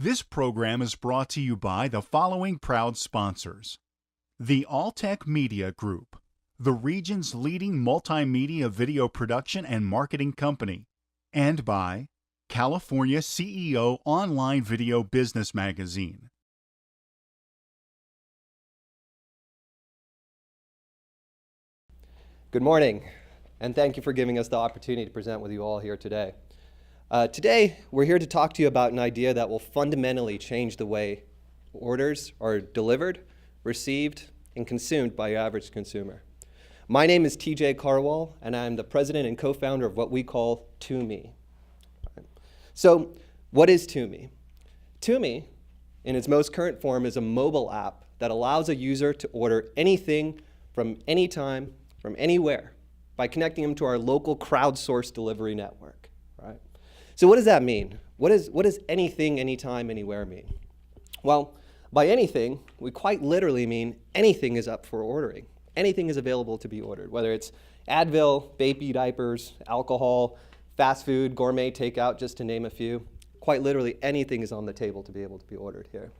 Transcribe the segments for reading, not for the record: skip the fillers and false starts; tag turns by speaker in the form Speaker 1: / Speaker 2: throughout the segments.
Speaker 1: This program is brought to you by the following proud sponsors: the Alltech Media Group, the region's leading multimedia video production and marketing company, and by California CEO Online Video Business Magazine.
Speaker 2: Good morning, and thank you for giving us the opportunity to present with you all here today. Today, we're here to talk to you about an idea that will fundamentally change the way orders are delivered, received, and consumed by your average consumer. My name is TJ Carwall, and I'm the president and co-founder of what we call TuMee. So, what is TuMee? TuMee, in its most current form, is a mobile app that allows a user to order anything from anytime, from anywhere, by connecting them to our local crowdsourced delivery network, right? So what does that mean? What does anything, anytime, anywhere mean? Well, by anything, we quite literally mean anything is up for ordering. Anything is available to be ordered, whether it's Advil, baby diapers, alcohol, fast food, gourmet takeout, just to name a few. Quite literally, anything is on the table to be able to be ordered here.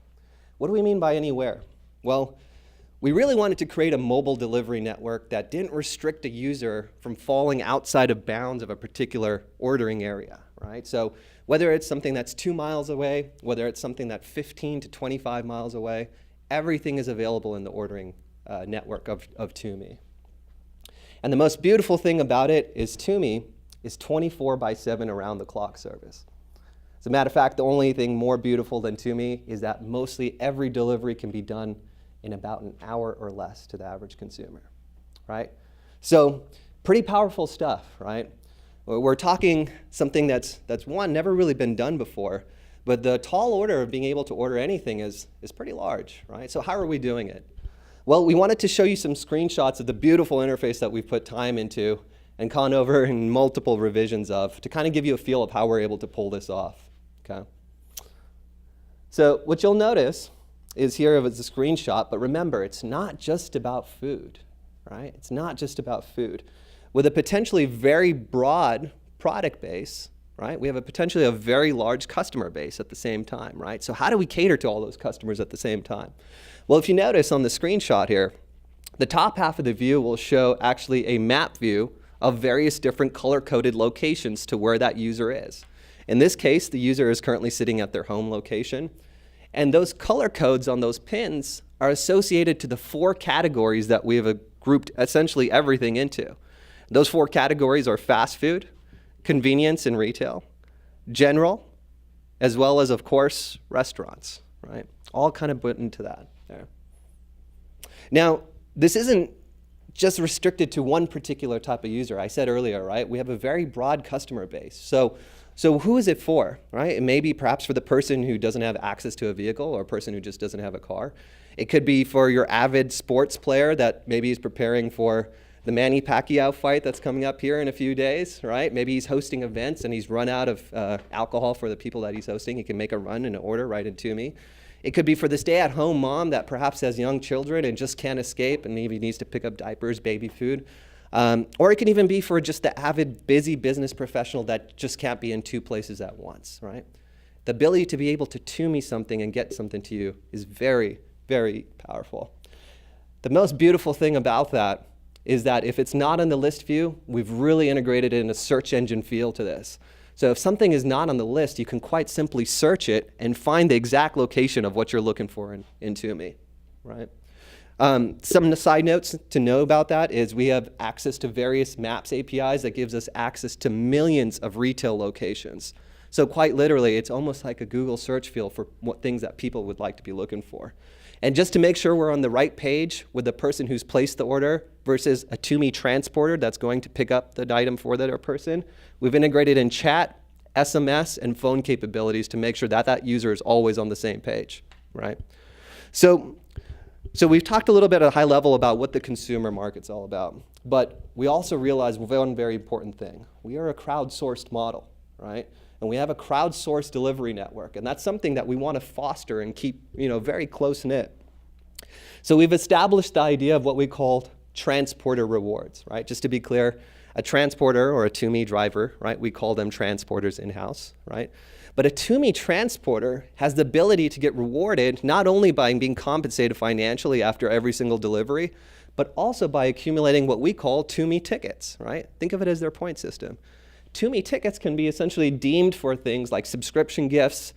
Speaker 2: What do we mean by anywhere? Well, we really wanted to create a mobile delivery network that didn't restrict a user from falling outside of bounds of a particular ordering area, right? So whether it's something that's 2 miles away, whether it's something that's 15 to 25 miles away, everything is available in the ordering network of TuMee. And the most beautiful thing about it is TuMee is 24/7 around the clock service. As a matter of fact, the only thing more beautiful than TuMee is that mostly every delivery can be done in about an hour or less to the average consumer, right? So pretty powerful stuff, right? We're talking something that's one, never really been done before, but the tall order of being able to order anything is pretty large, right? So how are we doing it? Well, we wanted to show you some screenshots of the beautiful interface that we've put time into and gone over in multiple revisions of to kind of give you a feel of how we're able to pull this off, okay? So what you'll notice is here is a screenshot, but remember, it's not just about food, right? It's not just about food. With a potentially very broad product base, right, we have potentially a very large customer base at the same time, right? So how do we cater to all those customers at the same time? Well, if you notice on the screenshot here, the top half of the view will show actually a map view of various different color-coded locations to where that user is. In this case, the user is currently sitting at their home location. And those color codes on those pins are associated to the 4 categories that we have grouped essentially everything into. Those 4 categories are fast food, convenience and retail, general, as well as, of course, restaurants, right? All kind of put into that there. Now, this isn't just restricted to one particular type of user. I said earlier, right? We have a very broad customer base. So who is it for, right? It may be perhaps for the person who doesn't have access to a vehicle or a person who just doesn't have a car. It could be for your avid sports player that maybe is preparing for the Manny Pacquiao fight that's coming up here in a few days, right? Maybe he's hosting events and he's run out of alcohol for the people that he's hosting. He can make a run and an order right in TuMee. It could be for the stay-at-home mom that perhaps has young children and just can't escape and maybe needs to pick up diapers, baby food. Or it can even be for just the avid, busy business professional that just can't be in 2 places at once, right? The ability to be able to TuMee something and get something to you is very, very powerful. The most beautiful thing about that is that if it's not in the list view, we've really integrated in a search engine feel to this. So if something is not on the list, you can quite simply search it and find the exact location of what you're looking for in TuMee, right? Some side notes to know about that is we have access to various Maps APIs that gives us access to millions of retail locations. So quite literally, it's almost like a Google search field for what things that people would like to be looking for. And just to make sure we're on the right page with the person who's placed the order versus a TuMee transporter that's going to pick up the item for that person, we've integrated in chat, SMS, and phone capabilities to make sure that that user is always on the same page, right? So we've talked a little bit at a high level about what the consumer market's all about, but we also realize one very important thing. We are a crowdsourced model, right? And we have a crowdsourced delivery network, and that's something that we want to foster and keep, very close-knit. So we've established the idea of what we call transporter rewards, right? Just to be clear, a transporter or a TuMee driver, right? We call them transporters in-house, right? But a TuMee transporter has the ability to get rewarded not only by being compensated financially after every single delivery, but also by accumulating what we call TuMee tickets, right? Think of it as their point system. TuMee tickets can be essentially deemed for things like subscription gifts,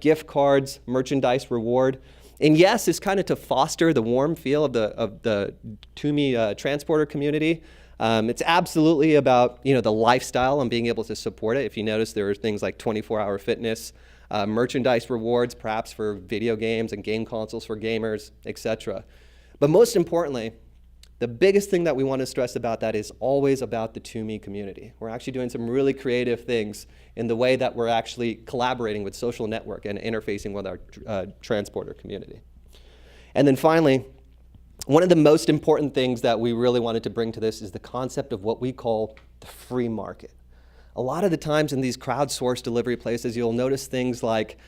Speaker 2: gift cards, merchandise reward. And yes, it's kind of to foster the warm feel of the TuMee transporter community. It's absolutely about the lifestyle and being able to support it. If you notice, there are things like 24-hour fitness, merchandise rewards, perhaps for video games and game consoles for gamers, etc. But most importantly, the biggest thing that we want to stress about that is always about the TuMee community. We're actually doing some really creative things in the way that we're actually collaborating with social network and interfacing with our transporter community. And then finally, one of the most important things that we really wanted to bring to this is the concept of what we call the free market. A lot of the times in these crowdsourced delivery places, you'll notice things like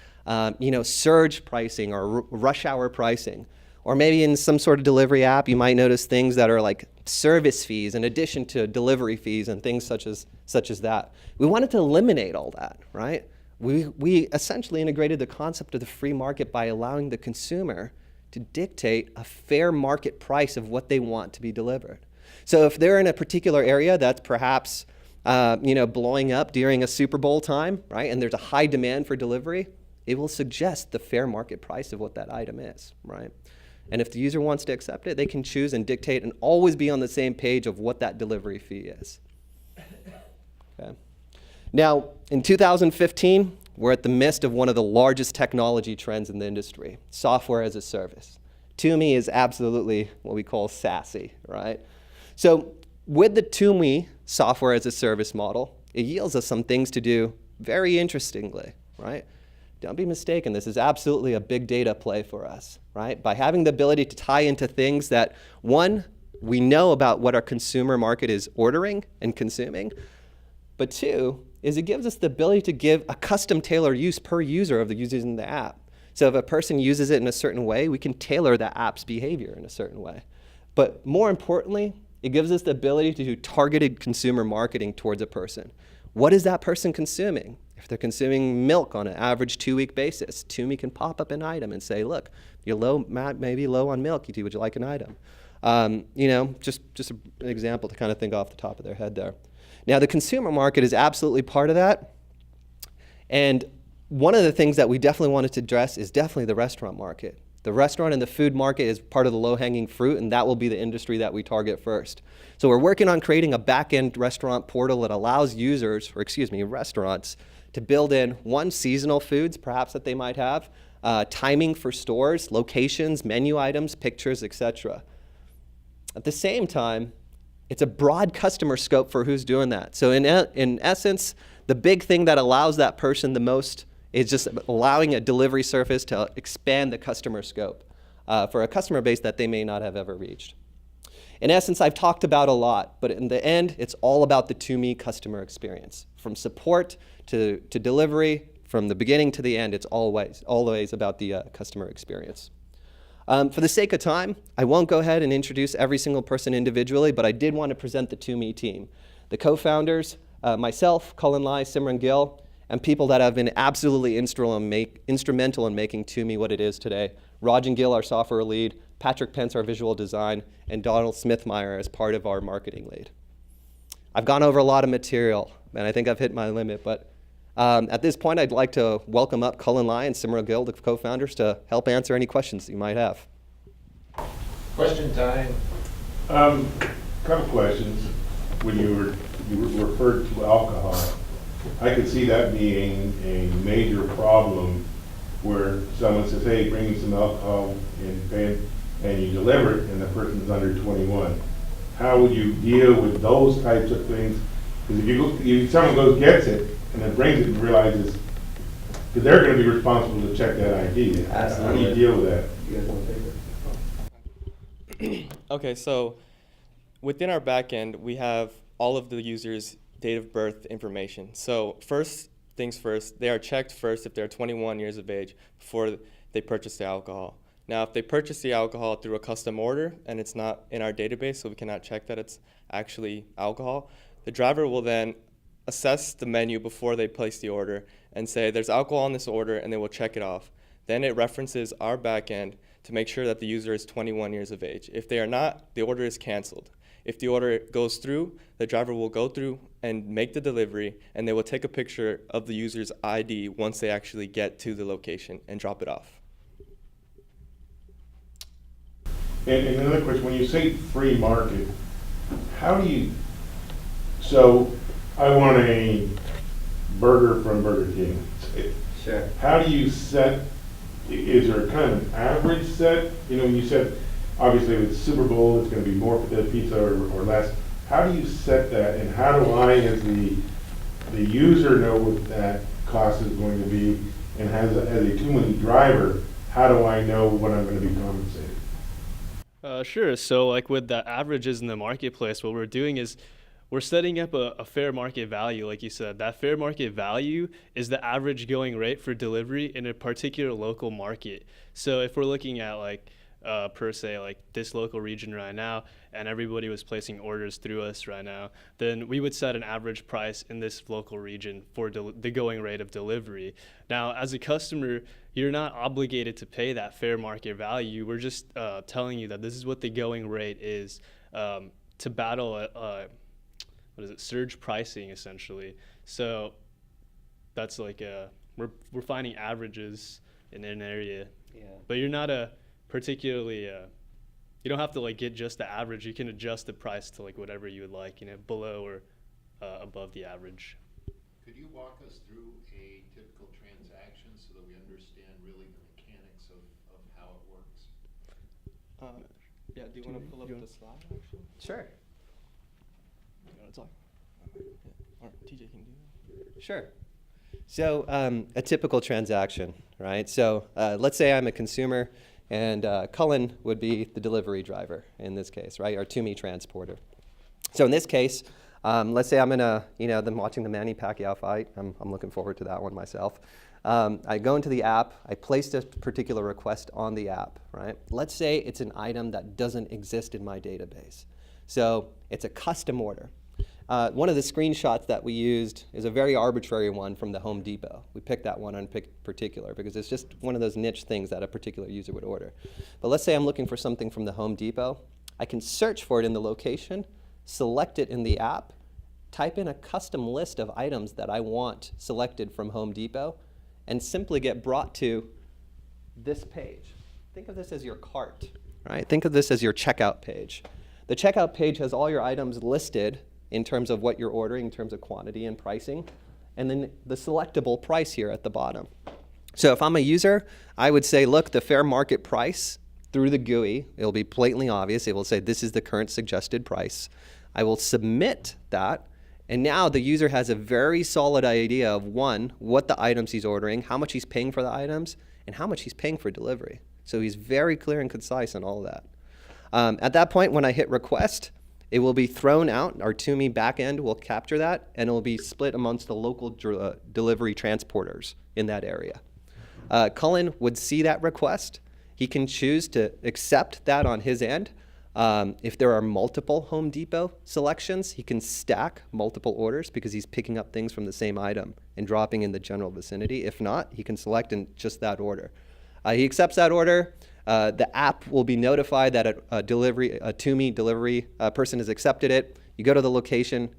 Speaker 2: surge pricing or rush hour pricing. Or maybe in some sort of delivery app, you might notice things that are like service fees in addition to delivery fees and things such as that. We wanted to eliminate all that, right? We essentially integrated the concept of the free market by allowing the consumer to dictate a fair market price of what they want to be delivered. So if they're in a particular area that's perhaps blowing up during a Super Bowl time, right, and there's a high demand for delivery, it will suggest the fair market price of what that item is, right? And if the user wants to accept it, they can choose and dictate and always be on the same page of what that delivery fee is. Okay. Now, in 2015, we're at the midst of one of the largest technology trends in the industry, software as a service. TuMee is absolutely what we call SaaS-y, right? So with the TuMee software as a service model, it yields us some things to do very interestingly, right? Don't be mistaken, this is absolutely a big data play for us, right? By having the ability to tie into things that, one, we know about what our consumer market is ordering and consuming, but two, is it gives us the ability to give a custom tailored use per user of the users in the app. So if a person uses it in a certain way, we can tailor that app's behavior in a certain way. But more importantly, it gives us the ability to do targeted consumer marketing towards a person. What is that person consuming? If they're consuming milk on an average 2-week basis, TuMee can pop up an item and say, look, you're low, maybe low on milk, would you like an item? Just an example to kind of think off the top of their head there. Now, the consumer market is absolutely part of that. And one of the things that we definitely wanted to address is definitely the restaurant market. The restaurant and the food market is part of the low-hanging fruit, and that will be the industry that we target first. So we're working on creating a back-end restaurant portal that allows restaurants to build in, one, seasonal foods, perhaps that they might have, timing for stores, locations, menu items, pictures, etc. At the same time, it's a broad customer scope for who's doing that. So in essence, the big thing that allows that person the most is just allowing a delivery service to expand the customer scope for a customer base that they may not have ever reached. In essence, I've talked about a lot, but in the end, it's all about the TuMee customer experience. From support to delivery, from the beginning to the end, it's always about the customer experience. For the sake of time, I won't go ahead and introduce every single person individually, but I did want to present the TuMee team. The co-founders, myself, Cullen Lai, Simran Gill, and people that have been absolutely instrumental in making TuMee what it is today. Rajan Gill, our software lead, Patrick Pence, our visual design, and Donald Smithmeyer as part of our marketing lead. I've gone over a lot of material, and I think I've hit my limit, but at this point, I'd like to welcome up Cullen Lai and Simran Gill, the co-founders, to help answer any questions that you might have.
Speaker 3: Question time.
Speaker 4: Couple questions. When you referred to alcohol, I could see that being a major problem where someone says, hey, bring me some alcohol and you deliver it and the person's under 21. How would you deal with those types of things? Because if someone goes, gets it, and then brings it and realizes, because they're going to be responsible to check that ID.
Speaker 3: Absolutely.
Speaker 4: How do you deal with that?
Speaker 3: You guys want to take it?
Speaker 5: Okay, so within our backend, we have all of the users' date of birth information. So first things first, they are checked first if they're 21 years of age before they purchase the alcohol. Now, if they purchase the alcohol through a custom order and it's not in our database, so we cannot check that it's actually alcohol, the driver will then assess the menu before they place the order and say there's alcohol on this order, and they will check it off. Then it references our backend to make sure that the user is 21 years of age. If they are not, the order is canceled. If the order goes through, the driver will go through and make the delivery, and they will take a picture of the user's ID once they actually get to the location and drop it off.
Speaker 4: And another question, when you say free market, how do you, so I want a burger from Burger King.
Speaker 2: Sure.
Speaker 4: How do you set, is there kind of an average set? You know, you said, obviously with Super Bowl, it's gonna be more for the pizza or less. How do you set that, and how do I, as the user, know what that cost is going to be? And as a TuMee driver, how do I know what I'm gonna be compensated?
Speaker 3: Sure. So like with the averages in the marketplace, what we're doing is we're setting up a fair market value. Like you said, that fair market value is the average going rate for delivery in a particular local market. So if we're looking at like per se like this local region right now, and everybody was placing orders through us right now, then we would set an average price in this local region for the going rate of delivery. Now, as a customer, you're not obligated to pay that fair market value. We're just telling you that this is what the going rate is to battle surge pricing essentially. So that's like we're finding averages in an area.
Speaker 2: Yeah.
Speaker 3: But you're not particularly you don't have to like get just the average. You can adjust the price to like whatever you would like, below or above the average.
Speaker 6: Could you walk us through a typical transaction so that we understand really the mechanics of how it works?
Speaker 5: Yeah, do you want to pull up the slide actually?
Speaker 2: Sure.
Speaker 5: You want to talk? Yeah. Or TJ can do that.
Speaker 2: Sure. So a typical transaction, right? So let's say I'm a consumer, and Cullen would be the delivery driver in this case, right? Our TuMee transporter. So in this case, let's say I'm I'm watching the Manny Pacquiao fight. I'm looking forward to that one myself. I go into the app. I placed a particular request on the app, right? Let's say it's an item that doesn't exist in my database. So it's a custom order. One of the screenshots that we used is a very arbitrary one from the Home Depot. We picked that one in particular because it's just one of those niche things that a particular user would order. But let's say I'm looking for something from the Home Depot. I can search for it in the location, select it in the app, type in a custom list of items that I want selected from Home Depot, and simply get brought to this page. Think of this as your cart, right? Think of this as your checkout page. The checkout page has all your items listed in terms of what you're ordering, in terms of quantity and pricing, and then the selectable price here at the bottom. So if I'm a user, I would say, look, the fair market price through the GUI, it'll be blatantly obvious. It will say, this is the current suggested price. I will submit that, and now the user has a very solid idea of, one, what the items he's ordering, how much he's paying for the items, and how much he's paying for delivery. So he's very clear and concise on all of that. At that point, when I hit request, it will be thrown out. Our TuMee backend will capture that, and it will be split amongst the local delivery transporters in that area. Cullen would see that request. He can choose to accept that on his end. If there are multiple Home Depot selections, he can stack multiple orders because he's picking up things from the same item and dropping in the general vicinity. If not, he can select in just that order. He accepts that order. The app will be notified that a TuMee delivery person has accepted it. You go to the location.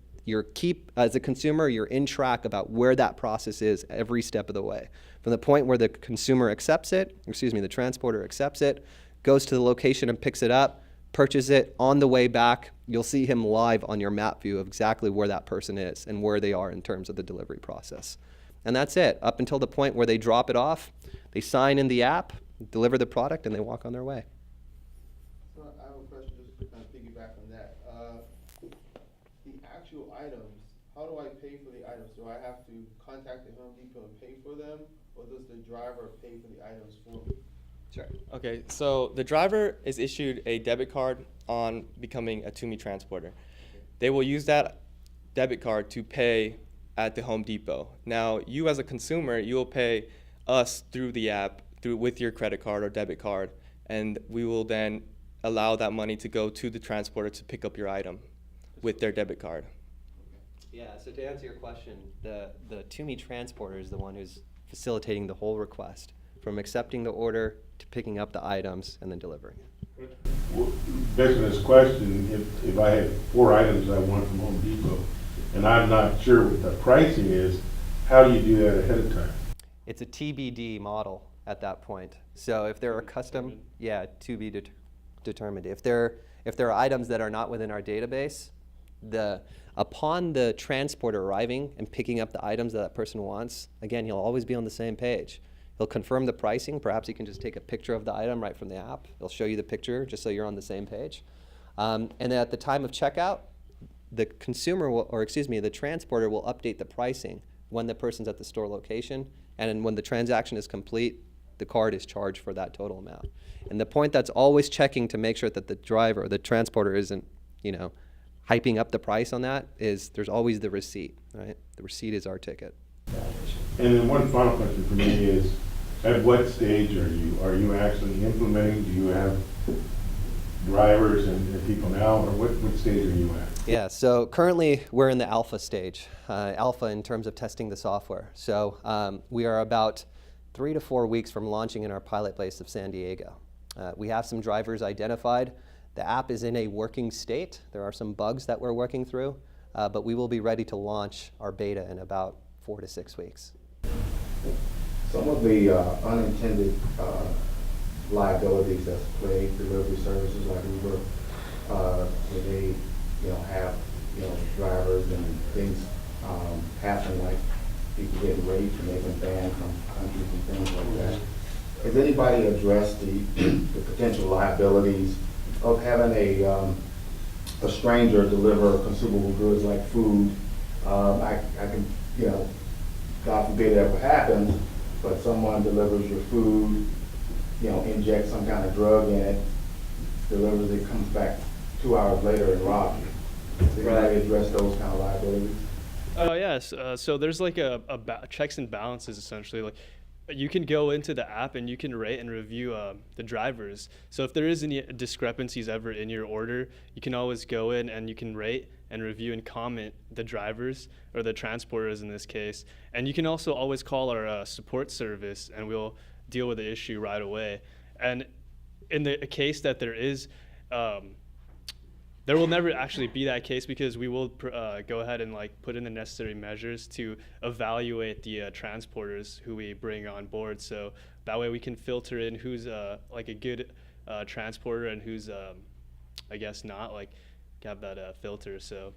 Speaker 2: As a consumer, you're in track about where that process is every step of the way. From the point where the consumer accepts it, the transporter accepts it, goes to the location and picks it up, purchases it. On the way back, you'll see him live on your map view of exactly where that person is and where they are in terms of the delivery process. And that's it. Up until the point where they drop it off, they sign in the app, deliver the product, and they walk on their way.
Speaker 7: So I have a question just to kind of piggyback on that. The actual items, how do I pay for the items? Do I have to contact the Home Depot and pay for them, or does the driver pay for the items for me?
Speaker 2: Sure.
Speaker 5: Okay, so the driver is issued a debit card on becoming a TuMee transporter. They will use that debit card to pay at the Home Depot. Now, you as a consumer, you will pay us through the app, with your credit card or debit card, and we will then allow that money to go to the transporter to pick up your item with their debit card.
Speaker 2: Yeah, so to answer your question, the TuMee transporter is the one who's facilitating the whole request, from accepting the order to picking up the items and then delivering it.
Speaker 4: Well, based on this question, if I had 4 items I want from Home Depot, and I'm not sure what the pricing is, how do you do that ahead of time?
Speaker 2: It's a TBD model at that point. So if there are custom, yeah, to be determined. If there are items that are not within our database, upon the transporter arriving and picking up the items that person wants, again, he'll always be on the same page. He'll confirm the pricing. Perhaps he can just take a picture of the item right from the app. He'll show you the picture just so you're on the same page. And then at the time of checkout, the consumer will, or excuse me, the transporter will update the pricing when the person's at the store location, and then when the transaction is complete, the card is charged for that total amount. And the point that's always checking to make sure that the driver or the transporter isn't, hyping up the price on that is there's always the receipt, right? The receipt is our ticket.
Speaker 4: And then one final question for me is, at what stage are you? Are you actually implementing? Do you have drivers and people now, or what stage are you at?
Speaker 2: Yeah, so currently we're in the alpha stage, alpha in terms of testing the software. So we are about 3 to 4 weeks from launching in our pilot base of San Diego. We have some drivers identified. The app is in a working state. There are some bugs that we're working through, but we will be ready to launch our beta in about 4 to 6 weeks.
Speaker 8: Some of the unintended liabilities that's plagued delivery services like Uber, where they have drivers and things happen, like people getting raped and they've been banned from countries and things like that. Has anybody addressed the potential liabilities of having a stranger deliver consumable goods like food? I can, God forbid it ever happens, but someone delivers your food, injects some kind of drug in it, delivers it, comes back 2 hours later and robs you. Does anybody address those kind of liabilities?
Speaker 3: Yes. So there's like a checks and balances essentially. Like you can go into the app and you can rate and review the drivers. So if there is any discrepancies ever in your order, you can always go in and you can rate and review and comment the drivers or the transporters in this case. And you can also always call our support service and we'll deal with the issue right away. And in the case that there is, there will never actually be that case because we will go ahead and put in the necessary measures to evaluate the transporters who we bring on board. So that way we can filter in who's a good transporter and who's I guess not, have that filter. So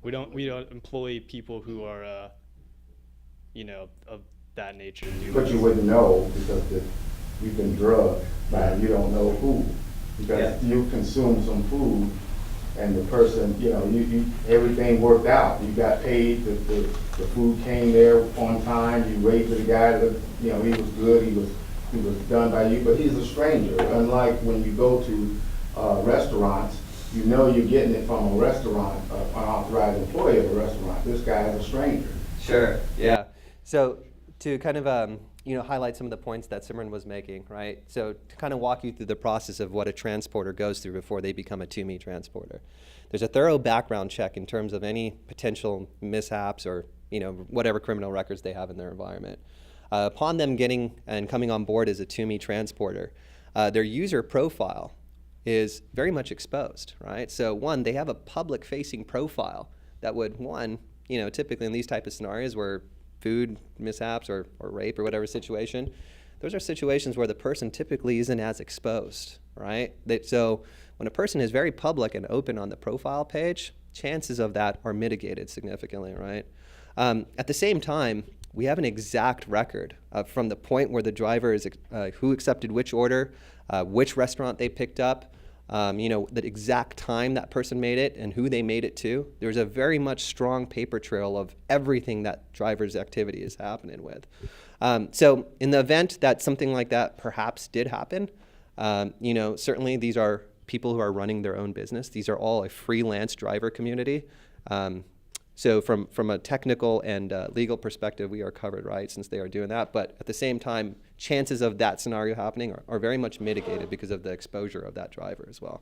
Speaker 3: we don't employ people who are of that nature.
Speaker 8: But you wouldn't know because you've been drugged by you don't know who, because you consume some food. And the person, you everything worked out. You got paid, the food came there on time, you rated the guy that, he was good, he was done by you, but he's a stranger. Unlike when you go to restaurants, you're getting it from a restaurant, an authorized employee of a restaurant. This guy is a stranger.
Speaker 2: Sure, yeah. So to kind of highlight some of the points that Simran was making, right? So to kind of walk you through the process of what a transporter goes through before they become a TuMee transporter. There's a thorough background check in terms of any potential mishaps or whatever criminal records they have in their environment. Upon them getting and coming on board as a TuMee transporter, their user profile is very much exposed, right? So one, they have a public-facing profile that would, typically in these type of scenarios where food mishaps or rape or whatever situation, those are situations where the person typically isn't as exposed, right? So when a person is very public and open on the profile page, chances of that are mitigated significantly, right? At the same time, we have an exact record from the point where the driver is who accepted which order, which restaurant they picked up, the exact time that person made it and who they made it to. There's a very much strong paper trail of everything that driver's activity is happening with. So in the event that something like that perhaps did happen, certainly these are people who are running their own business. These are all a freelance driver community. So from a technical and legal perspective, we are covered, right, since they are doing that. But at the same time, chances of that scenario happening are very much mitigated because of the exposure of that driver as well.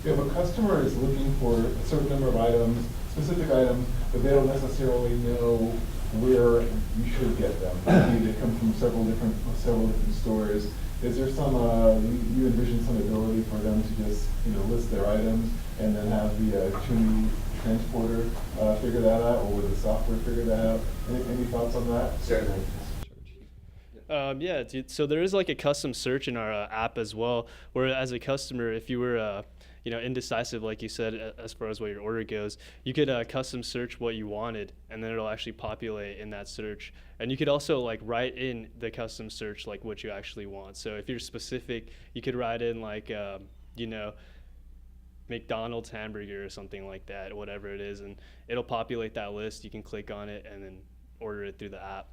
Speaker 9: if a customer is looking for a certain number of items, specific items, but they don't necessarily know where you should get them, maybe they come from several different stores, is there some, you envision some ability for them to just, list their items and then have the TuMee transporter figure that out, or would the software figure that out? Any thoughts on that?
Speaker 2: Certainly.
Speaker 3: Yeah, so there is like a custom search in our app as well, where as a customer, if you were indecisive, like you said, as far as what your order goes, you could custom search what you wanted, and then it'll actually populate in that search. And you could also like write in the custom search like what you actually want. So if you're specific, you could write in like McDonald's hamburger or something like that, whatever it is, and it'll populate that list. You can click on it and then order it through the app.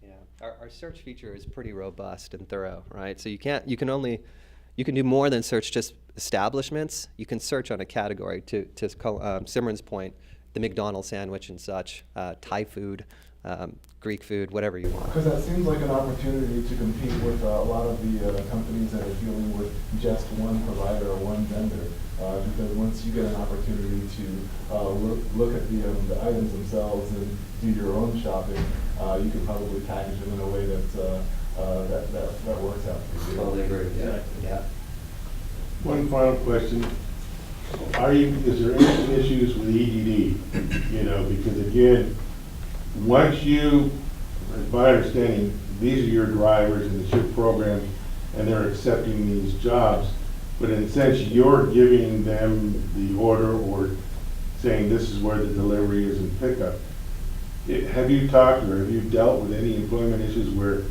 Speaker 2: Yeah, our search feature is pretty robust and thorough, right? So you can do more than search just establishments. You can search on a category to Simran's point, the McDonald's sandwich and such, Thai food, Greek food, whatever you want.
Speaker 9: Because that seems like an opportunity to compete with a lot of the companies that are dealing with just one provider or one vendor. Because once you get an opportunity to look at the items themselves and do your own shopping, you can probably package them in a way that works out for you.
Speaker 2: Totally agree. Yeah.
Speaker 4: One final question. Is there any issues with EDD? Because again, once you, as my understanding, these are your drivers and it's your program and they're accepting these jobs, but in a sense you're giving them the order or saying this is where the delivery is and pickup. Have you talked or have you dealt with any employment issues where,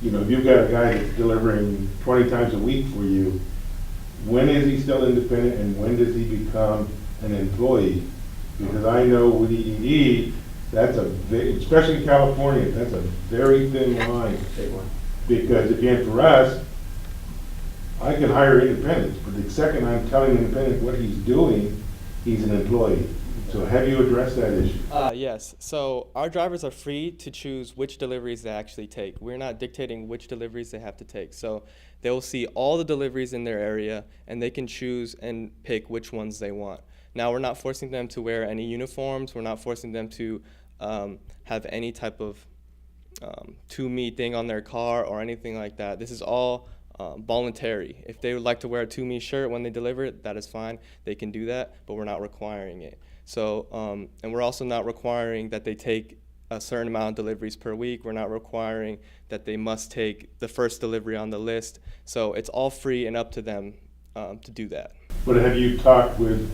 Speaker 4: if you've got a guy that's delivering 20 times a week for you, when is he still independent and when does he become an employee? Because I know with EDD, that's especially in California, that's a very thin line.
Speaker 2: Big one.
Speaker 4: Because again, for us, I can hire independents, but the second I'm telling an independent what he's doing, he's an employee. So have you addressed that issue?
Speaker 5: Yes. So our drivers are free to choose which deliveries they actually take. We're not dictating which deliveries they have to take. So they will see all the deliveries in their area, and they can choose and pick which ones they want. Now, we're not forcing them to wear any uniforms. We're not forcing them to have any type of TuMee thing on their car or anything like that. This is all voluntary. If they would like to wear a TuMee shirt when they deliver it, that is fine. They can do that, but we're not requiring it. So, and we're also not requiring that they take a certain amount of deliveries per week. We're not requiring that they must take the first delivery on the list. So it's all free and up to them to do that.
Speaker 4: But have you talked with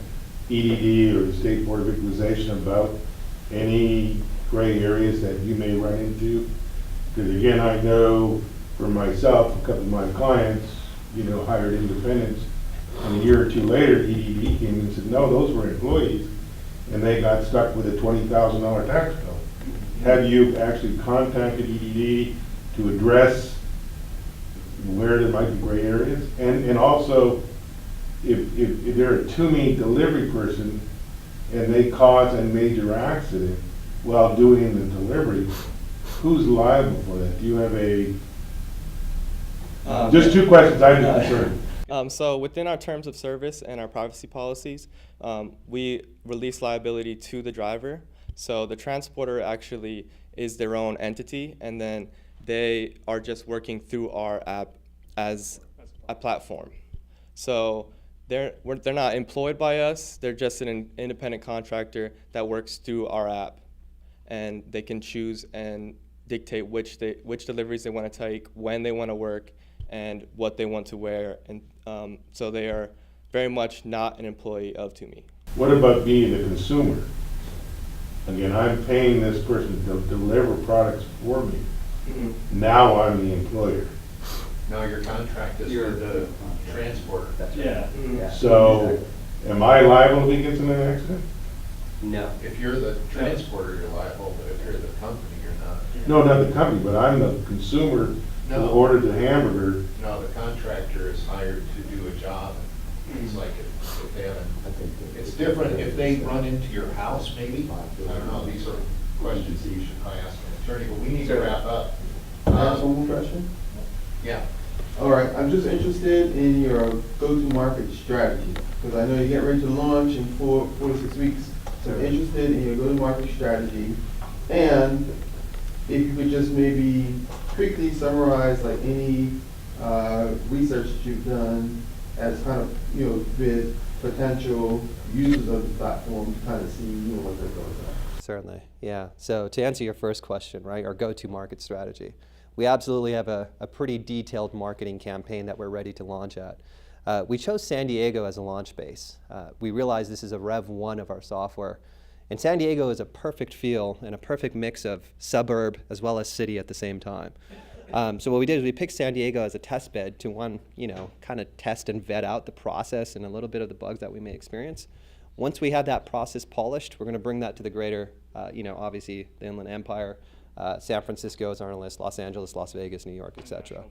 Speaker 4: EDD or the State Board of Equalization about any gray areas that you may run into? Because again, I know for myself, a couple of my clients, hired independents, and a year or two later, EDD came and said, no, those were employees, and they got stuck with a $20,000 tax bill. Have you actually contacted EDD to address where there might be gray areas? And also, if they're a TuMee delivery person and they cause a major accident while doing the delivery, who's liable for that? Do you have just two questions I'm concerned.
Speaker 5: So within our terms of service and our privacy policies, we release liability to the driver. So the transporter actually is their own entity, and then they are just working through our app as a platform. So they're not employed by us. They're just an independent contractor that works through our app, and they can choose and dictate which deliveries they want to take, when they want to work, and what they want to wear. And so they are very much not an employee of TuMee.
Speaker 4: What about being the consumer? Again, I'm paying this person to deliver products for me. Mm-hmm. Now I'm the employer.
Speaker 6: No, your contract is with the transporter.
Speaker 2: That's right.
Speaker 3: Yeah.
Speaker 2: Yeah.
Speaker 4: So, am I liable if he gets in an accident?
Speaker 2: No.
Speaker 6: If you're the transporter, you're liable, but if you're the company, you're not.
Speaker 4: No, not the company, but I'm the consumer who ordered the hamburger.
Speaker 6: No, the contractor is hired to do a job. It's like if they haven't, it's different if they run into your house, maybe. I don't know, these are questions that you should probably ask an attorney, but we need to wrap up.
Speaker 7: Can I ask one more question?
Speaker 6: Yeah.
Speaker 7: All right, I'm just interested in your go-to-market strategy, because I know you're getting ready to launch in 4 to 6 weeks. So I'm interested in your go-to-market strategy, and if you could just maybe quickly summarize like any research that you've done as kind of, with potential users of the platform to kind of see, what their goals are.
Speaker 2: Certainly, yeah. So to answer your first question, right, our go-to-market strategy, we absolutely have a pretty detailed marketing campaign that we're ready to launch at. We chose San Diego as a launch base. We realize this is a Rev 1 of our software, and San Diego is a perfect feel and a perfect mix of suburb as well as city at the same time. So what we did is we picked San Diego as a test bed to kind of test and vet out the process and a little bit of the bugs that we may experience. Once we have that process polished, we're going to bring that to the greater, obviously the Inland Empire. San Francisco is on our list, Los Angeles, Las Vegas, New York, etc.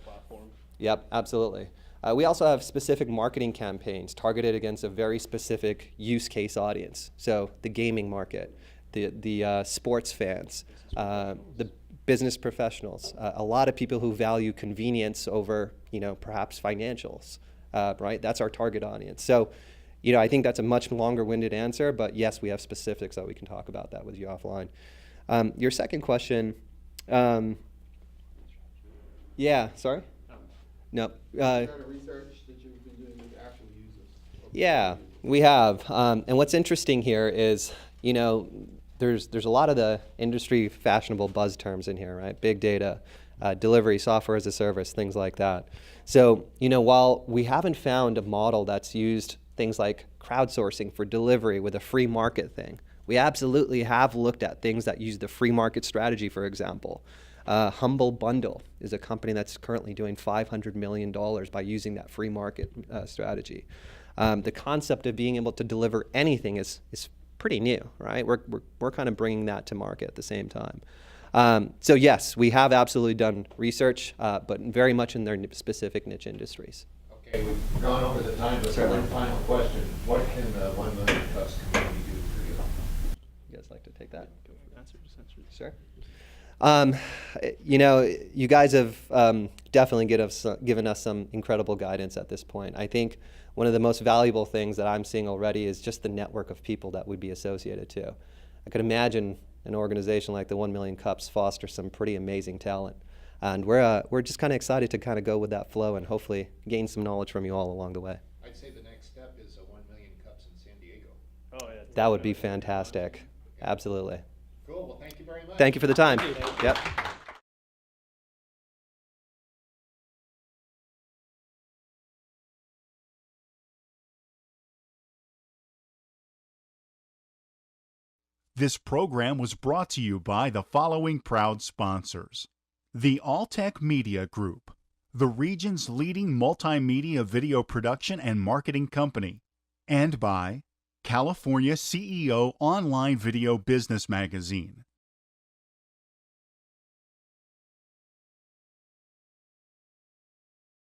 Speaker 2: Yep, absolutely. We also have specific marketing campaigns targeted against a very specific use case audience. So the gaming market, the sports fans, the business professionals, a lot of people who value convenience over, perhaps financials, right? That's our target audience. So, I think that's a much longer-winded answer, but yes, we have specifics that we can talk about that with you offline. Your second question, yeah, sorry? No.
Speaker 7: What kind of research that you've been doing with actual users?
Speaker 2: Yeah, we have. And what's interesting here is, there's a lot of the industry fashionable buzz terms in here, right? Big data, delivery, software as a service, things like that. So, while we haven't found a model that's used things like crowdsourcing for delivery with a free market thing, we absolutely have looked at things that use the free market strategy, for example. Humble Bundle is a company that's currently doing $500 million by using that free market strategy. The concept of being able to deliver anything is pretty new, right? We're kind of bringing that to market at the same time. So yes, we have absolutely done research, but very much in their specific niche industries.
Speaker 6: Okay, we've gone over the time, but one final question. What can the 1 Million Cups community do for you?
Speaker 2: You guys like to take that?
Speaker 3: Answer.
Speaker 2: Sure. You guys have definitely given us some incredible guidance at this point. I think one of the most valuable things that I'm seeing already is just the network of people that would be associated to. I could imagine an organization like the 1 Million Cups foster some pretty amazing talent. And we're just kind of excited to kind of go with that flow and hopefully gain some knowledge from you all along the way.
Speaker 6: I'd say the next step is 1 Million Cups in San Diego.
Speaker 3: Oh, yeah.
Speaker 2: That would be fantastic. Absolutely.
Speaker 6: Cool. Well, thank you very much.
Speaker 2: Thank you for the time. Yep.
Speaker 1: This program was brought to you by the following proud sponsors: the Alltech Media Group, the region's leading multimedia video production and marketing company, and by California CEO Online Video Business Magazine.